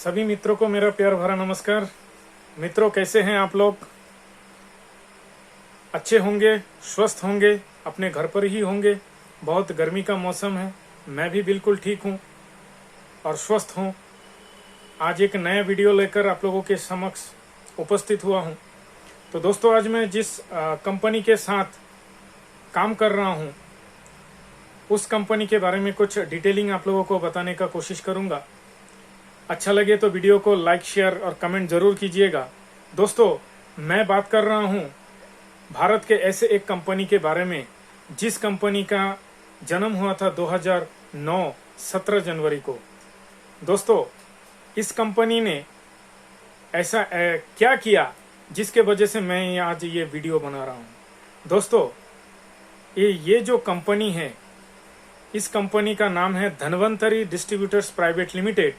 सभी मित्रों को मेरा प्यार भरा नमस्कार। मित्रों, कैसे हैं आप लोग? अच्छे होंगे, स्वस्थ होंगे, अपने घर पर ही होंगे। बहुत गर्मी का मौसम है, मैं भी बिल्कुल ठीक हूँ और स्वस्थ हूँ। आज एक नया वीडियो लेकर आप लोगों के समक्ष उपस्थित हुआ हूँ। तो दोस्तों, आज मैं जिस कंपनी के साथ काम कर रहा हूँ उस कंपनी के बारे में कुछ डिटेलिंग आप लोगों को बताने का कोशिश करूँगा। अच्छा लगे तो वीडियो को लाइक, शेयर और कमेंट जरूर कीजिएगा। दोस्तों, मैं बात कर रहा हूं भारत के ऐसे एक कंपनी के बारे में जिस कंपनी का जन्म हुआ था 2009 17 जनवरी को। दोस्तों, इस कंपनी ने ऐसा क्या किया जिसके वजह से मैं आज ये वीडियो बना रहा हूं। दोस्तों, ये जो कंपनी है, इस कंपनी का नाम है धनवंतरी डिस्ट्रीब्यूटर्स प्राइवेट लिमिटेड।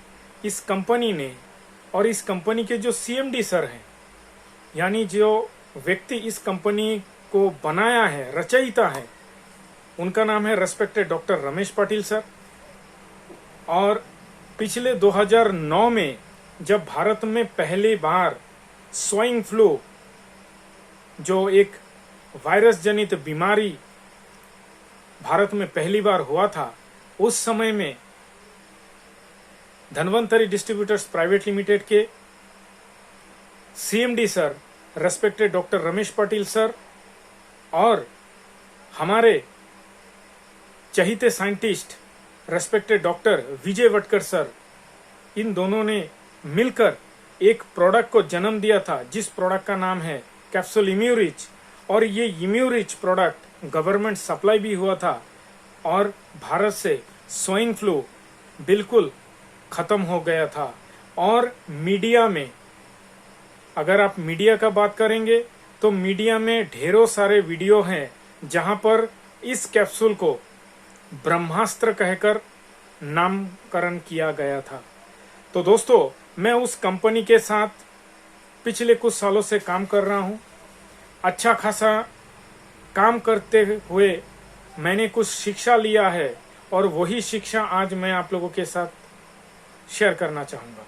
इस कंपनी ने और इस कंपनी के जो सीएमडी सर हैं, यानी जो व्यक्ति इस कंपनी को बनाया है, रचयिता है, उनका नाम है respected doctor Ramesh Patil sir. और पिछले 2009 में जब भारत में पहली बार स्वाइन फ्लू, जो एक वायरस जनित बीमारी भारत में पहली बार हुआ था, उस समय में धनवंतरी डिस्ट्रीब्यूटर्स प्राइवेट लिमिटेड के CMD sir respected doctor Ramesh Patil sir और हमारे चहीते साइंटिस्ट रेस्पेक्टेड डॉक्टर विजय वटकर सर, इन दोनों ने मिलकर एक प्रोडक्ट को जन्म दिया था जिस प्रोडक्ट का नाम है कैप्सूल इम्यूरिच। और ये इम्यूरिच प्रोडक्ट गवर्नमेंट सप्लाई भी हुआ था और भारत से स्वाइन फ्लू बिल्कुल खत्म हो गया था। और मीडिया में, अगर आप मीडिया का बात करेंगे तो मीडिया में ढेरों सारे वीडियो हैं जहां पर इस कैप्सूल को ब्रह्मास्त्र कहकर नामकरण किया गया था। तो दोस्तों, मैं उस कंपनी के साथ पिछले कुछ सालों से काम कर रहा हूं। अच्छा खासा काम करते हुए मैंने कुछ शिक्षा लिया है और वही शिक्षा आज मैं आप लोगों के साथ शेयर करना चाहूँगा।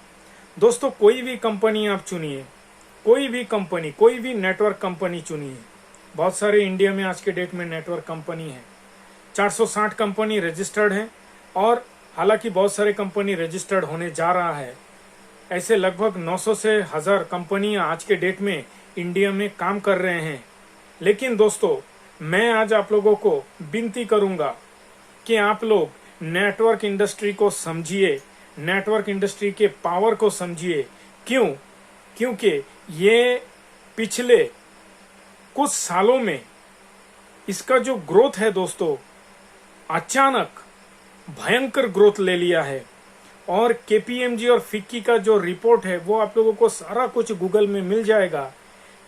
दोस्तों, कोई भी कंपनी आप चुनिए, कोई भी कंपनी, कोई भी नेटवर्क कंपनी चुनिए। बहुत सारे इंडिया में आज के डेट में नेटवर्क कंपनी है, 460 कंपनी रजिस्टर्ड हैं और हालांकि बहुत सारे कंपनी रजिस्टर्ड होने जा रहा है। ऐसे लगभग 900 से 1000 कंपनियां आज के डेट में इंडिया में काम कर रहे हैं। लेकिन दोस्तों, मैं आज आप लोगों को विनती करूंगा कि आप लोग नेटवर्क इंडस्ट्री को समझिए, नेटवर्क इंडस्ट्री के पावर को समझिए। क्योंकि ये पिछले कुछ सालों में इसका जो ग्रोथ है दोस्तों, अचानक भयंकर ग्रोथ ले लिया है। और केपीएमजी और फिक्की का जो रिपोर्ट है वो आप लोगों को सारा कुछ गूगल में मिल जाएगा।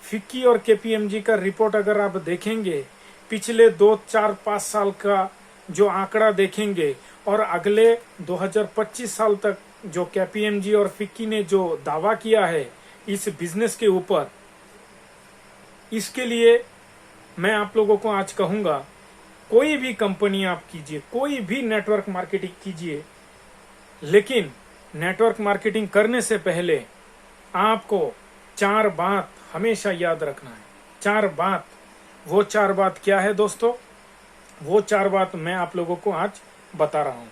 फिक्की और केपीएमजी का रिपोर्ट अगर आप देखेंगे, पिछले 2, 4, 5 साल का जो आंकड़ा देखेंगे और अगले 2025 साल तक जो केपीएमजी और फिक्की ने जो दावा किया है इस बिजनेस के ऊपर, इसके लिए मैं आप लोगों को आज कहूंगा, कोई भी कंपनी आप कीजिए, कोई भी नेटवर्क मार्केटिंग कीजिए, लेकिन नेटवर्क मार्केटिंग करने से पहले आपको 4 बात हमेशा याद रखना है। 4 बात, वो 4 बात क्या है दोस्तों? वो 4 बात मैं आप लोगों को आज बता रहा हूं।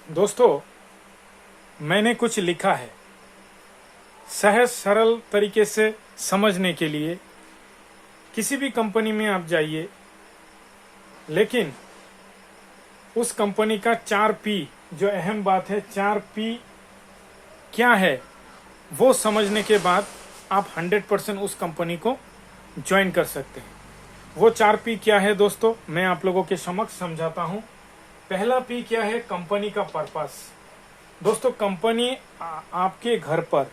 दोस्तों, मैंने कुछ लिखा है सहज सरल तरीके से समझने के लिए। किसी भी कंपनी में आप जाइए, लेकिन उस कंपनी का 4P, जो अहम बात है, 4P क्या है वो समझने के बाद आप 100% उस कंपनी को ज्वाइन कर सकते हैं। वो 4P क्या है दोस्तों, मैं आप लोगों के समक्ष समझाता हूं। पहला P क्या है? कंपनी का पर्पस। दोस्तों, कंपनी आपके घर पर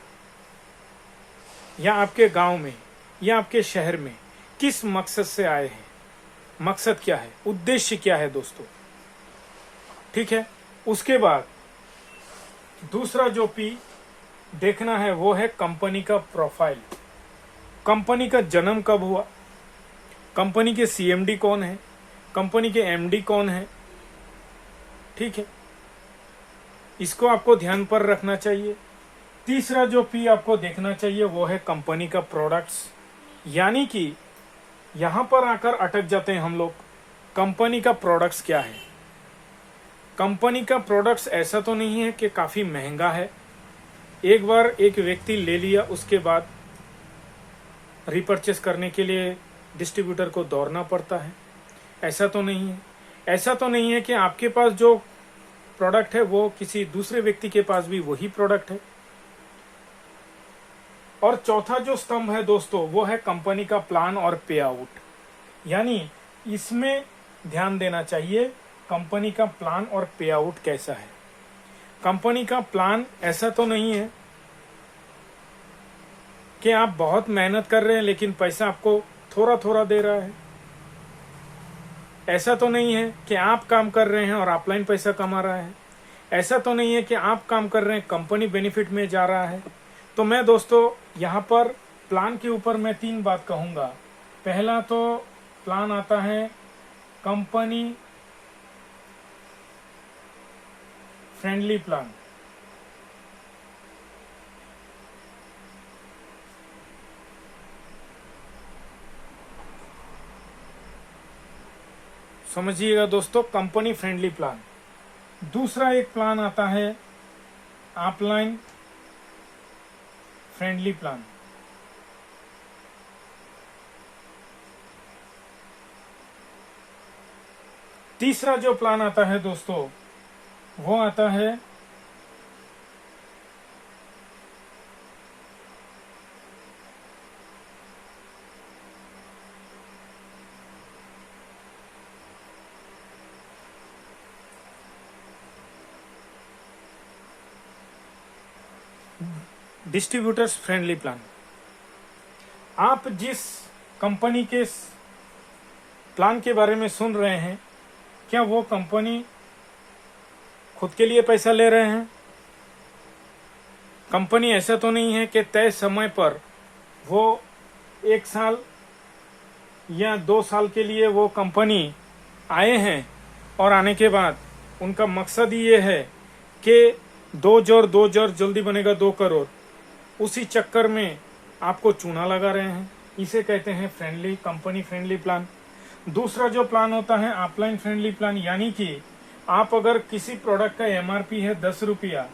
या आपके गांव में या आपके शहर में किस मकसद से आए हैं? मकसद क्या है, उद्देश्य क्या है दोस्तों? ठीक है। उसके बाद दूसरा जो P देखना है वो है कंपनी का प्रोफाइल। कंपनी का जन्म कब हुआ, कंपनी के सीएमडी कौन है, कंपनी के एमडी कौन है, ठीक है। इसको आपको ध्यान पर रखना चाहिए। तीसरा जो पी आपको देखना चाहिए वो है कंपनी का प्रोडक्ट्स, यानी कि यहां पर आकर अटक जाते हैं हम लोग। कंपनी का प्रोडक्ट्स क्या है? कंपनी का प्रोडक्ट्स ऐसा तो नहीं है कि काफी महंगा है, एक बार एक व्यक्ति ले लिया उसके बाद रिपर्चेस करने के लिए डिस्ट्रीब्यूटर को दौड़ना पड़ता है, ऐसा तो नहीं है। ऐसा तो नहीं है कि आपके पास जो प्रोडक्ट है वो किसी दूसरे व्यक्ति के पास भी वही प्रोडक्ट है। और चौथा जो स्तंभ है दोस्तों वो है कंपनी का प्लान और पे आउट, यानी इसमें ध्यान देना चाहिए कंपनी का प्लान और पे आउट कैसा है। कंपनी का प्लान ऐसा तो नहीं है कि आप बहुत मेहनत कर रहे हैं लेकिन पैसा आपको थोड़ा थोड़ा दे रहा है। ऐसा तो नहीं है कि आप काम कर रहे हैं और अपलाइन पैसा कमा रहा है। ऐसा तो नहीं है कि आप काम कर रहे हैं कंपनी बेनिफिट में जा रहा है। तो मैं दोस्तों यहाँ पर प्लान के ऊपर मैं 3 बात कहूँगा। पहला तो प्लान आता है कंपनी फ्रेंडली प्लान। समझिएगा दोस्तों, कंपनी फ्रेंडली प्लान। दूसरा एक प्लान आता है अपलाइन फ्रेंडली प्लान। तीसरा जो प्लान आता है दोस्तों वो आता है डिस्ट्रीब्यूटर्स फ्रेंडली प्लान। आप जिस कंपनी के प्लान के बारे में सुन रहे हैं, क्या वो कंपनी खुद के लिए पैसा ले रहे हैं? कंपनी ऐसा तो नहीं है कि तय समय पर वो 1 साल या 2 साल के लिए वो कंपनी आए हैं और आने के बाद उनका मकसद ये है कि 2 जोड़ जल्दी बनेगा 2 करोड़, उसी चक्कर में आपको चूना लगा रहे हैं। इसे कहते हैं फ्रेंडली कंपनी फ्रेंडली प्लान। दूसरा जो प्लान होता है अपलाइन फ्रेंडली प्लान, यानी कि आप अगर किसी प्रोडक्ट का एमआरपी है 10 रुपया,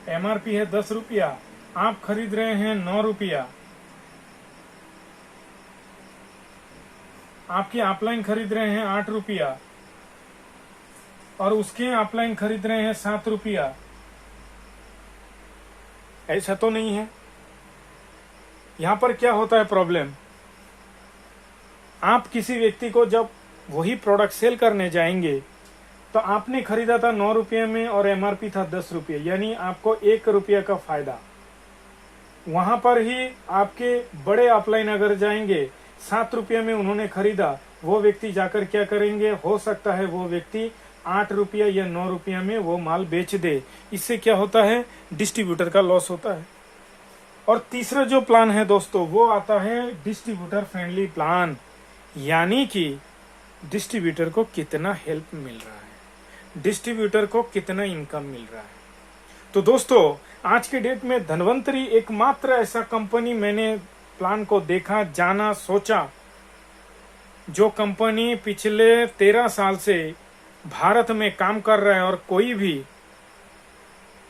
एमआरपी है 10 रुपया, आप खरीद रहे हैं 9 रुपया, आपकी अपलाइन खरीद रहे हैं 8 रुपया और उसके अपलाइन खरीद रहे हैं 7 रुपया, ऐसा तो नहीं है। यहां पर क्या होता है प्रॉब्लम, आप किसी व्यक्ति को जब वही प्रोडक्ट सेल करने जाएंगे तो आपने खरीदा था 9 रुपये में और एमआरपी था 10 रुपये, यानी आपको 1 रुपया का फायदा। वहां पर ही आपके बड़े अपलाइन अगर जाएंगे 7 रुपये में उन्होंने खरीदा, वो व्यक्ति जाकर क्या करेंगे, हो सकता है वो व्यक्ति 8 रुपया या 9 रुपया में वो माल बेच दे। इससे क्या होता है, डिस्ट्रीब्यूटर का लॉस होता है। और तीसरा जो प्लान है दोस्तों वो आता है डिस्ट्रीब्यूटर फ्रेंडली प्लान, यानी कि डिस्ट्रीब्यूटर को कितना हेल्प मिल रहा है, डिस्ट्रीब्यूटर को कितना इनकम मिल रहा है। तो दोस्तों आज के डेट में धनवंतरी एकमात्र ऐसा कंपनी मैंने प्लान को देखा, जाना, सोचा, जो कंपनी पिछले 13 साल से भारत में काम कर रहा है और कोई भी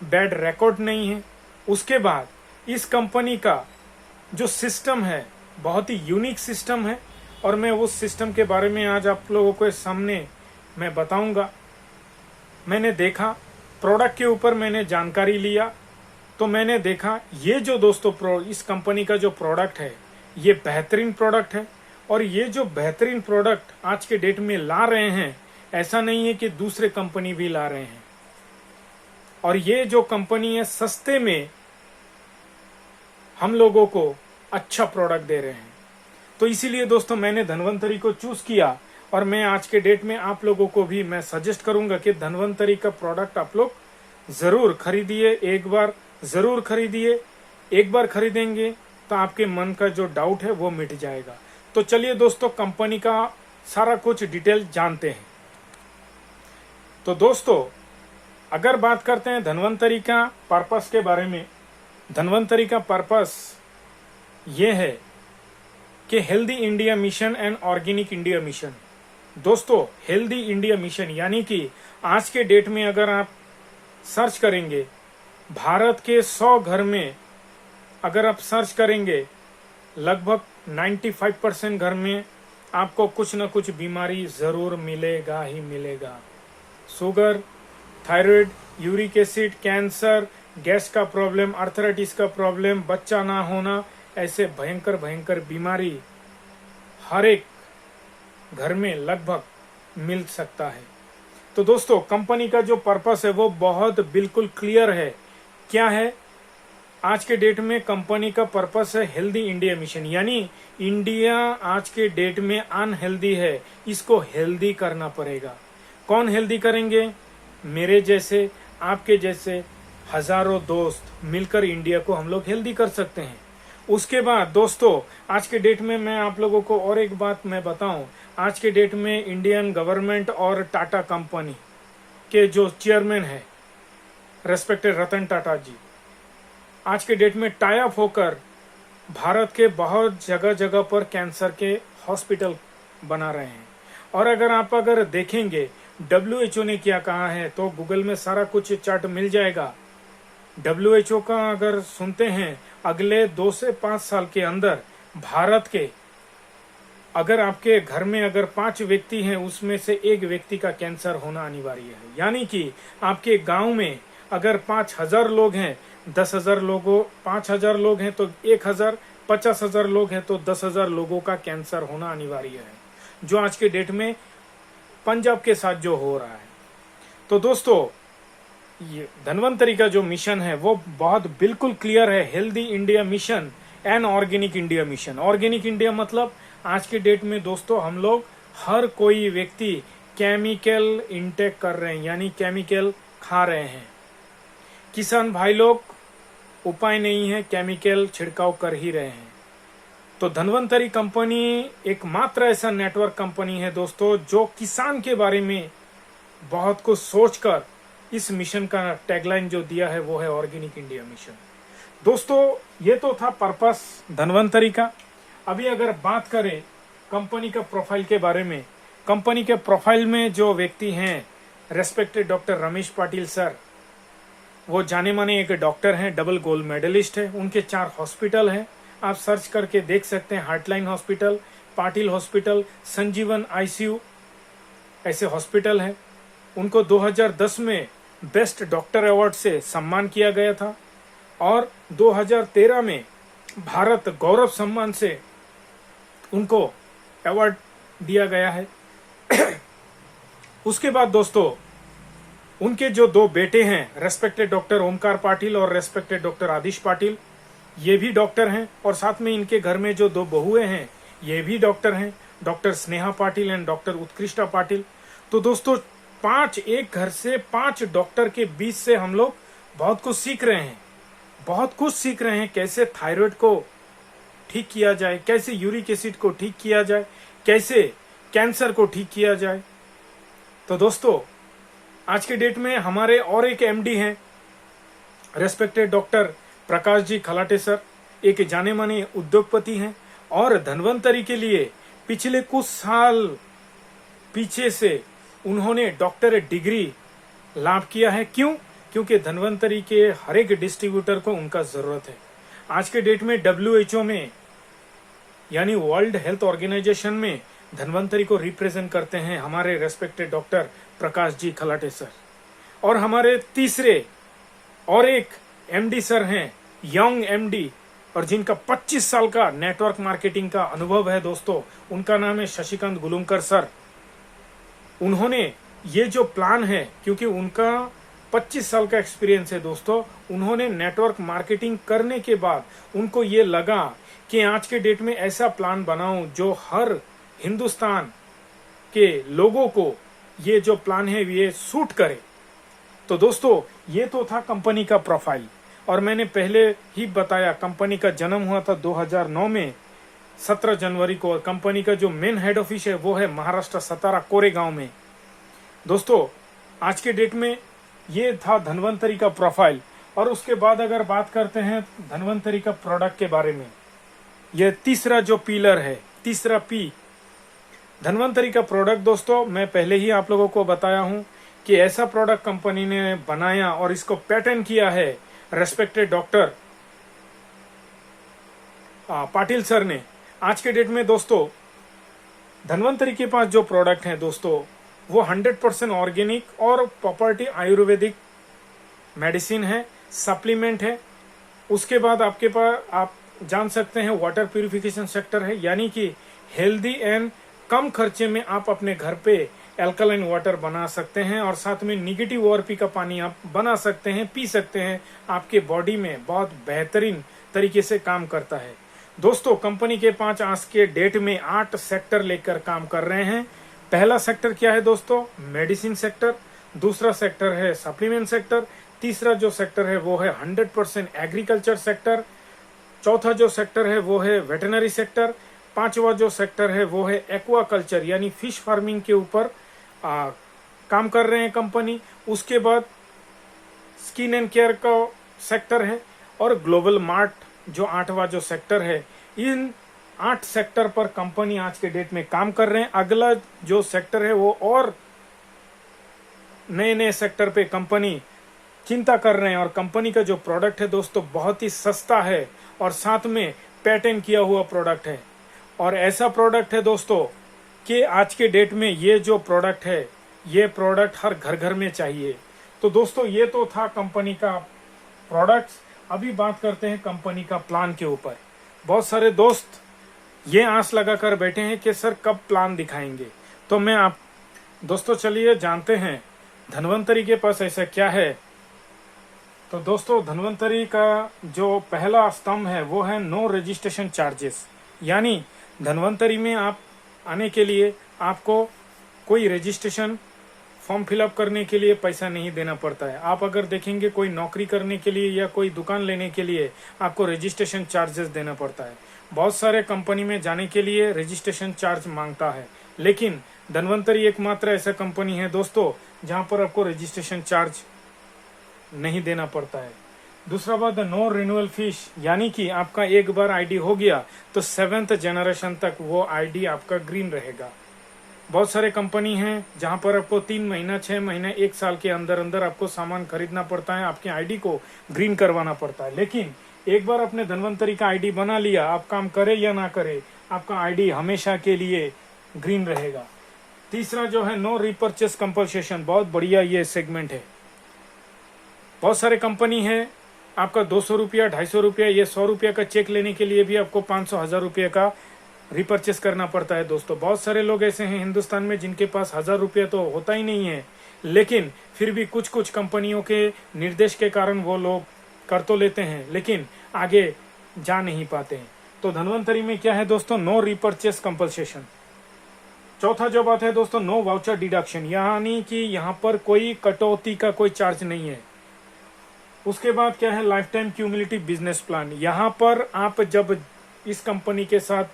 बैड रिकॉर्ड नहीं है। उसके बाद इस कंपनी का जो सिस्टम है बहुत ही यूनिक सिस्टम है और मैं उस सिस्टम के बारे में आज आप लोगों के सामने मैं बताऊंगा। मैंने देखा प्रोडक्ट के ऊपर, मैंने जानकारी लिया तो मैंने देखा ये जो दोस्तों इस कंपनी का जो प्रोडक्ट है ये बेहतरीन प्रोडक्ट है। और ये जो बेहतरीन प्रोडक्ट आज के डेट में ला रहे हैं, ऐसा नहीं है कि दूसरे कंपनी भी ला रहे हैं। और ये जो कंपनी है सस्ते में हम लोगों को अच्छा प्रोडक्ट दे रहे हैं। तो इसीलिए दोस्तों मैंने धनवंतरी को चूज किया और मैं आज के डेट में आप लोगों को भी मैं सजेस्ट करूंगा कि धनवंतरी का प्रोडक्ट आप लोग जरूर खरीदिए, एक बार जरूर खरीदिए। एक बार खरीदेंगे तो आपके मन का जो डाउट है वो मिट जाएगा। तो चलिए दोस्तों कंपनी का सारा कुछ डिटेल जानते हैं। तो दोस्तों अगर बात करते हैं धन्वंतरी का पर्पस के बारे में, धन्वंतरी का पर्पस ये है कि healthy India mission and organic India mission. दोस्तों, हेल्दी इंडिया मिशन यानी कि आज के डेट में अगर आप सर्च करेंगे, भारत के 100 घर में अगर आप सर्च करेंगे, लगभग 95% घर में आपको कुछ न कुछ बीमारी जरूर मिलेगा ही मिलेगा। Sugar, thyroid, uric acid, cancer, gas का प्रॉब्लम, आर्थराइटिस का प्रॉब्लम, बच्चा ना होना, ऐसे भयंकर भयंकर बीमारी हर एक घर में लगभग मिल सकता है। तो दोस्तों, कंपनी का जो पर्पस है वो बहुत बिल्कुल क्लियर है। क्या है? आज के डेट में कंपनी का पर्पस है हेल्दी इंडिया मिशन, यानी इंडिया आज के डेट में अनहेल्दी है, इसको हेल्दी करना पड़ेगा। कौन हेल्दी करेंगे? मेरे जैसे, आपके जैसे हजारों दोस्त मिलकर इंडिया को हम लोग हेल्दी कर सकते हैं। उसके बाद दोस्तों, आज के डेट में मैं आप लोगों को और एक बात मैं बताऊं, आज के डेट में इंडियन गवर्नमेंट और टाटा कंपनी के जो चेयरमैन है रेस्पेक्टेड रतन टाटा जी, आज के डेट में टाई अप होकर भारत के बहुत जगह जगह पर कैंसर के हॉस्पिटल बना रहे हैं। और अगर देखेंगे WHO ने क्या कहा है तो गूगल में सारा कुछ चार्ट मिल जाएगा। WHO का अगर सुनते हैं, अगले 2 से 5 साल के अंदर भारत के अगर आपके घर में अगर 5 व्यक्ति हैं, उसमें से 1 व्यक्ति का कैंसर होना अनिवार्य है। यानी कि आपके गांव में अगर 5000 लोग हैं, 10,000 लोगों 5000 लोग हैं तो 1000, 50,000 लोग हैं तो 10,000 लोगों का कैंसर होना अनिवार्य है, जो आज के डेट में पंजाब के साथ जो हो रहा है। तो दोस्तों, ये धन्वंतरी का जो मिशन है वो बहुत बिल्कुल क्लियर है, healthy India mission and organic India mission. Organic India मतलब आज के डेट में दोस्तों हम लोग हर कोई व्यक्ति केमिकल इंटेक कर रहे हैं, यानी केमिकल खा रहे हैं। किसान भाई लोग उपाय नहीं है, केमिकल छिड़काव कर ही रहे हैं। तो धन्वंतरी कंपनी एकमात्र ऐसा नेटवर्क कंपनी है दोस्तों जो किसान के बारे में बहुत कुछ सोचकर इस मिशन का टैगलाइन जो दिया है वो है ऑर्गेनिक इंडिया मिशन। दोस्तों, ये तो था पर्पस धन्वंतरी का। अभी अगर बात करें कंपनी का प्रोफाइल के बारे में, कंपनी के प्रोफाइल में जो व्यक्ति हैं respected doctor Ramesh Patil sir, वो जाने माने एक डॉक्टर हैं, डबल गोल्ड मेडलिस्ट है। उनके 4 हॉस्पिटल हैं, आप सर्च करके देख सकते हैं। हार्टलाइन हॉस्पिटल, पाटिल हॉस्पिटल, संजीवन ICU, ऐसे हॉस्पिटल हैं। उनको 2010 में बेस्ट डॉक्टर अवार्ड से सम्मान किया गया था और 2013 में भारत गौरव सम्मान से उनको अवार्ड दिया गया है। उसके बाद दोस्तों, उनके जो 2 बेटे हैं रेस्पेक्टेड डॉक्टर ओमकार पाटिल और रेस्पेक्टेड डॉक्टर आदिश पाटिल, ये भी डॉक्टर हैं। और साथ में इनके घर में जो 2 बहुएं हैं ये भी डॉक्टर हैं, doctor Sneha Patil and doctor Utkrishta Patil. तो दोस्तों, एक घर से 5 डॉक्टर के बीच से हम लोग बहुत कुछ सीख रहे हैं। कैसे थायराइड को ठीक किया जाए, कैसे यूरिक एसिड को ठीक किया जाए, कैसे कैंसर को ठीक किया जाए। तो दोस्तों, आज के डेट में हमारे और एक MD हैं respected doctor Prakash ji Khalate sir, एक जाने माने उद्योगपति हैं और धन्वंतरी के लिए पिछले कुछ साल पीछे से उन्होंने डॉक्टरेट डिग्री लाभ किया है। क्यों? क्योंकि धन्वंतरी के हर एक डिस्ट्रीब्यूटर को उनका जरूरत है। आज के डेट में WHO में यानी वर्ल्ड हेल्थ ऑर्गेनाइजेशन में धन्वंतरी को रिप्रेजेंट करते हैं हमारे respected doctor Prakash ji Khalate sir. और हमारे तीसरे और एक MD सर हैं, यंग MD, और जिनका 25 साल का नेटवर्क मार्केटिंग का अनुभव है दोस्तों, उनका नाम है शशिकांत गुलुंकर सर। उन्होंने ये जो प्लान है, क्योंकि उनका 25 साल का एक्सपीरियंस है दोस्तों, उन्होंने नेटवर्क मार्केटिंग करने के बाद उनको ये लगा कि आज के डेट में ऐसा प्लान बनाऊं जो हर हिंदुस्तान के लोगों को ये जो प्लान है ये सूट करे। तो दोस्तों, ये तो था कंपनी का प्रोफाइल। और मैंने पहले ही बताया कंपनी का जन्म हुआ था 2009 में 17 जनवरी को, और कंपनी का जो मेन हेड ऑफिस है वो है महाराष्ट्र सतारा कोरेगांव में। दोस्तों, आज के डेट में ये था धन्वंतरी का प्रोफाइल। और उसके बाद अगर बात करते हैं धन्वंतरी का प्रोडक्ट के बारे में, ये तीसरा जो पिलर है, तीसरा पी, धन्वंतरी का प्रोडक्ट दोस्तों, मैं पहले ही आप लोगों को बताया हूं कि ऐसा प्रोडक्ट कंपनी ने बनाया और इसको पेटेंट किया है रेस्पेक्टेड डॉक्टर पाटिल सर ने। आज के डेट में दोस्तों धन्वंतरी के पास जो प्रोडक्ट है दोस्तों, वो 100% ऑर्गेनिक और प्रॉपर्टी आयुर्वेदिक मेडिसिन है, सप्लीमेंट है। उसके बाद आपके पास आप जान सकते हैं वाटर प्यूरिफिकेशन सेक्टर है, यानी कि हेल्दी एंड कम खर्चे में आप अपने घर पे एल्कलाइन वाटर बना सकते हैं और साथ में निगेटिव ओआरपी का पानी आप बना सकते हैं, पी सकते हैं। आपके बॉडी में बहुत बेहतरीन तरीके से काम करता है दोस्तों। कंपनी के पास आज के डेट में 8 सेक्टर लेकर काम कर रहे हैं। पहला सेक्टर क्या है दोस्तों? Medicine sector. दूसरा सेक्टर है सप्लीमेंट सेक्टर। तीसरा जो सेक्टर है वो है 100% एग्रीकल्चर सेक्टर। चौथा जो सेक्टर है वो है वेटनरी सेक्टर। पांचवा जो सेक्टर है वो है एक्वाकल्चर यानी फिश फार्मिंग के ऊपर काम कर रहे हैं कंपनी। उसके बाद स्किन एंड केयर का सेक्टर है और ग्लोबल मार्ट जो 8वां जो सेक्टर है। इन 8 सेक्टर पर कंपनी आज के डेट में काम कर रहे हैं। अगला जो सेक्टर है वो और नए नए सेक्टर पे कंपनी चिंता कर रहे हैं। और कंपनी का जो प्रोडक्ट है दोस्तों बहुत ही सस्ता है और साथ में पेटेंट किया हुआ प्रोडक्ट है। और ऐसा प्रोडक्ट है दोस्तों कि आज के डेट में ये जो प्रोडक्ट है, ये प्रोडक्ट हर घर घर में चाहिए। तो दोस्तों ये तो था कंपनी का प्रोडक्ट्स। अभी बात करते हैं कंपनी का प्लान के ऊपर। बहुत सारे दोस्त ये आस लगा कर बैठे हैं कि सर कब प्लान दिखाएंगे। तो मैं आप दोस्तों चलिए जानते हैं धन्वंतरी के पास ऐसा क्या है। तो दोस्तों धन्वंतरी का जो पहला स्तंभ है वो है नो रजिस्ट्रेशन चार्जेस, यानी धन्वंतरी में आप आने के लिए आपको कोई रजिस्ट्रेशन फॉर्म फिलअप करने के लिए पैसा नहीं देना पड़ता है। आप अगर देखेंगे कोई नौकरी करने के लिए या कोई दुकान लेने के लिए आपको रजिस्ट्रेशन चार्जेस देना पड़ता है। बहुत सारे कंपनी में जाने के लिए रजिस्ट्रेशन चार्ज मांगता है, लेकिन धन्वंतरी एकमात्र ऐसा कंपनी है दोस्तों जहां पर आपको रजिस्ट्रेशन चार्ज नहीं देना पड़ता है। दूसरा बात नो रिन्यूअल फीस, यानी कि आपका एक बार आईडी हो गया तो 7th जनरेशन तक वो आईडी आपका ग्रीन रहेगा। बहुत सारे कंपनी हैं जहां पर आपको 3 महीना 6 महीने 1 साल के अंदर अंदर आपको सामान खरीदना पड़ता है, आपके आईडी को ग्रीन करवाना पड़ता है। लेकिन एक बार आपने धन्वंतरी का आईडी बना लिया, आप काम करे या ना करे, आपका आईडी हमेशा के लिए ग्रीन रहेगा। तीसरा जो है नो रिपर्चेस कंपल्सेशन, बहुत बढ़िया ये सेगमेंट है। बहुत सारे कंपनी है आपका 200 रुपया 250 रुपया ये 100 रुपया का चेक लेने के लिए भी आपको 500 1000 रुपये का रिपर्चेस करना पड़ता है दोस्तों। बहुत सारे लोग ऐसे हैं हिंदुस्तान में जिनके पास 1000 रुपया तो होता ही नहीं है, लेकिन फिर भी कुछ कुछ कंपनियों के निर्देश के कारण वो लोग कर तो लेते हैं लेकिन आगे जा नहीं पाते हैं। तो धन्वंतरी में क्या है दोस्तों? No repurchase compulsion. चौथा जो बात है दोस्तों नो वाउचर डिडक्शन, यानी कि यहाँ पर कोई कटौती का कोई चार्ज नहीं है। उसके बाद क्या है? Life time cumulative business plan. यहाँ पर आप जब इस कंपनी के साथ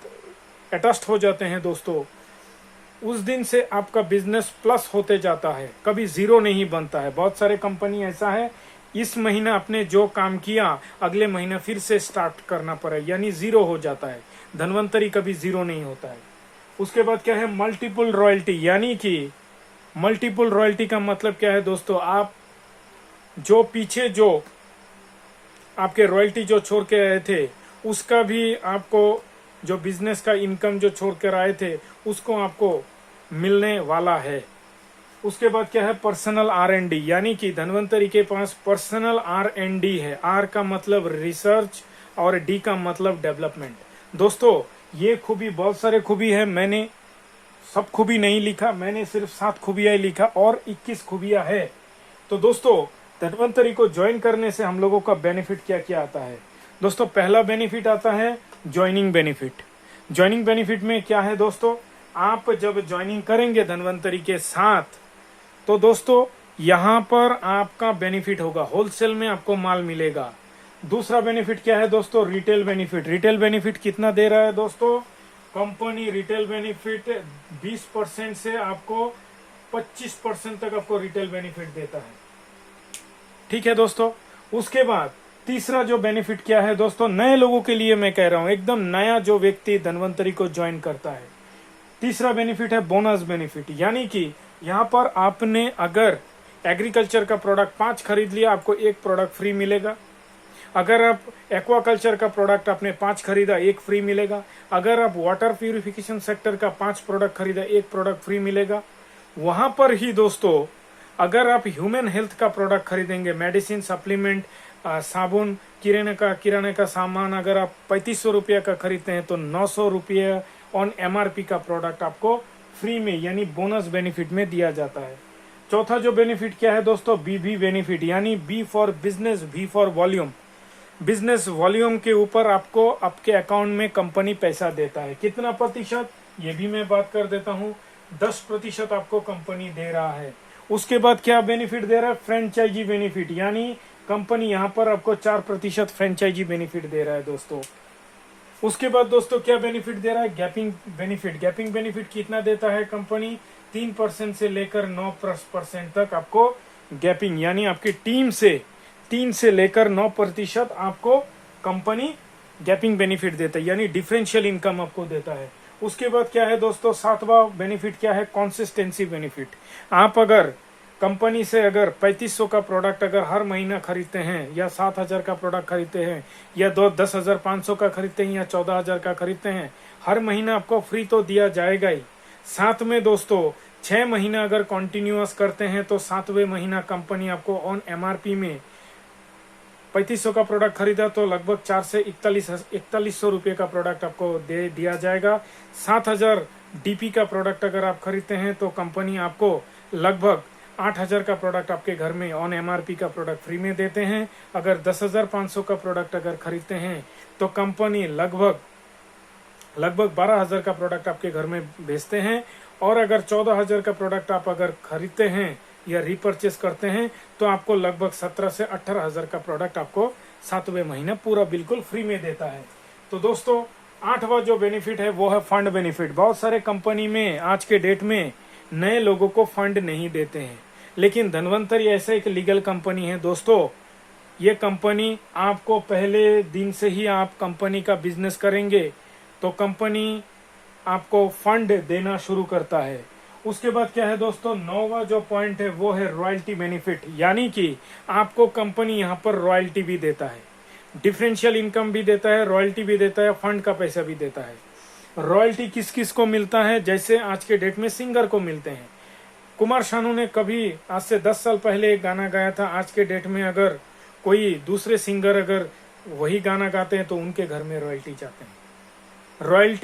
अटैच्ड हो जाते हैं दोस्तों, उस दिन से आपका बिजनेस प्लस होते जाता है, कभी जीरो नहीं बनता है। बहुत सारे कंपनी ऐसा है इस महीना आपने जो काम किया अगले महीना फिर से स्टार्ट करना पड़े, यानी जीरो हो जाता है। धन्वंतरी कभी जीरो नहीं होता है। उसके बाद क्या है? मल्टीपल रॉयल्टी, यानी कि मल्टीपल रॉयल्टी का मतलब क्या है दोस्तों? आप जो पीछे जो आपके रॉयल्टी जो छोड़ के आए थे उसका भी आपको जो बिजनेस का इनकम जो छोड़ कर आए थे उसको आपको मिलने वाला है। उसके बाद क्या है? पर्सनल R&D, यानी कि धन्वंतरी के पास पर्सनल R&D है। R का मतलब रिसर्च और D का मतलब डेवलपमेंट। दोस्तों ये खूबी, बहुत सारे खूबी है, मैंने सब खूबी नहीं लिखा, मैंने सिर्फ 7 खूबियां लिखा और 21 खूबियां है। तो दोस्तों धन्वंतरी को ज्वाइन करने से हम लोगों का बेनिफिट क्या क्या आता है दोस्तों? पहला बेनिफिट आता है ज्वाइनिंग बेनिफिट। ज्वाइनिंग बेनिफिट में क्या है दोस्तों? आप जब ज्वाइनिंग करेंगे धन्वंतरी के साथ तो दोस्तों यहाँ पर आपका बेनिफिट होगा, होलसेल में आपको माल मिलेगा। दूसरा बेनिफिट क्या है दोस्तों? Retail benefit. रिटेल बेनिफिट कितना दे रहा है दोस्तों? कंपनी रिटेल बेनिफिट 20% से आपको 25% तक आपको रिटेल बेनिफिट देता है। ठीक है दोस्तों। उसके बाद तीसरा जो बेनिफिट क्या है दोस्तों, नए लोगों के लिए मैं कह रहा हूं, एकदम नया जो व्यक्ति धनवंतरी को ज्वाइन करता है, तीसरा बेनिफिट है बोनस बेनिफिट। यानी कि यहाँ पर आपने अगर एग्रीकल्चर का प्रोडक्ट 5 खरीद लिया, आपको 1 प्रोडक्ट फ्री मिलेगा। अगर आप एक्वाकल्चर का प्रोडक्ट आपने 5 खरीदा, 1 फ्री मिलेगा। अगर आप वाटर प्यूरिफिकेशन सेक्टर का 5 प्रोडक्ट खरीदा, 1 प्रोडक्ट फ्री मिलेगा। वहां पर ही दोस्तों अगर आप ह्यूमन हेल्थ का प्रोडक्ट खरीदेंगे, मेडिसिन, सप्लीमेंट, साबुन, किराने का सामान अगर आप 3500 रुपये का खरीदते हैं तो 900 रुपये ऑन MRP का प्रोडक्ट आपको फ्री में यानी बोनस बेनिफिट में दिया जाता है। चौथा जो बेनिफिट क्या है दोस्तों, BB बेनिफिट, यानी B for business, V for volume. Business volume के ऊपर आपको आपके अकाउंट में कंपनी पैसा देता है। कितना प्रतिशत, ये भी मैं बात कर देता हूँ, 10% आपको कंपनी दे रहा है। उसके बाद क्या बेनिफिट दे रहा है, फ्रेंचाइजी बेनिफिट, यानी कंपनी यहाँ पर आपको 4% फ्रेंचाइजी बेनिफिट दे रहा है दोस्तों। उसके बाद दोस्तों क्या बेनिफिट दे रहा है, गैपिंग बेनिफिट। गैपिंग बेनिफिट कितना देता है कंपनी, 3% से लेकर 9% तक आपको गैपिंग, यानी आपकी टीम से 3 से लेकर 9% आपको कंपनी गैपिंग बेनिफिट देता है, यानी डिफरेंशियल इनकम आपको देता है। उसके बाद क्या है दोस्तों, 7वां बेनिफिट क्या है, कंसिस्टेंसी बेनिफिट। आप अगर कंपनी से अगर 3500 का प्रोडक्ट अगर हर महीना खरीदते हैं, या 7000 का प्रोडक्ट खरीदते हैं, या 10,500 का खरीदते हैं, या 14,000 का खरीदते हैं, हर महीना आपको फ्री तो दिया जाएगा ही। साथ में दोस्तों 6 महीना अगर कंटिन्यूअस करते हैं तो 7वें महीना कंपनी आपको ऑन MRP में 3500 का प्रोडक्ट खरीदा तो लगभग 4 से 4100 रुपये का प्रोडक्ट आपको दे दिया जाएगा। 7000 DP का प्रोडक्ट अगर आप खरीदते हैं तो कंपनी आपको लगभग 8000 का प्रोडक्ट आपके घर में ऑन MRP का प्रोडक्ट फ्री में देते हैं। अगर 10,500 का प्रोडक्ट अगर खरीदते हैं तो कंपनी लगभग 12,000 का प्रोडक्ट आपके घर में भेजते हैं। और अगर 14,000 का प्रोडक्ट आप अगर खरीदते हैं या रिपर्चेस करते हैं तो आपको लगभग 17 से 18,000 का प्रोडक्ट आपको 7वें महीने पूरा बिल्कुल फ्री में देता है। तो दोस्तों 8वां जो बेनिफिट है वो है फंड बेनिफिट। बहुत सारे कंपनी में आज के डेट में नए लोगों को फंड नहीं देते हैं, लेकिन धनवंतरी ऐसा एक लीगल कंपनी है दोस्तों। ये कंपनी आपको पहले दिन से ही आप कंपनी का बिजनेस करेंगे तो कंपनी आपको फंड देना शुरू करता है। उसके बाद क्या है दोस्तों, 9वां जो पॉइंट है वो है रॉयल्टी बेनिफिट, यानी कि आपको कंपनी यहाँ पर रॉयल्टी भी देता है, डिफरेंशियल इनकम भी देता है, रॉयल्टी भी देता है, फंड का पैसा भी देता है। रॉयल्टी किस किस को मिलता है, जैसे आज के डेट में सिंगर को मिलते हैं। कुमार शानू ने कभी आज से 10 साल पहले एक गाना गाया था, आज के डेट में अगर कोई दूसरे सिंगर अगर वही गाना गाते हैं तो उनके घर में रॉयल्टी जाते हैं। रॉयल्टी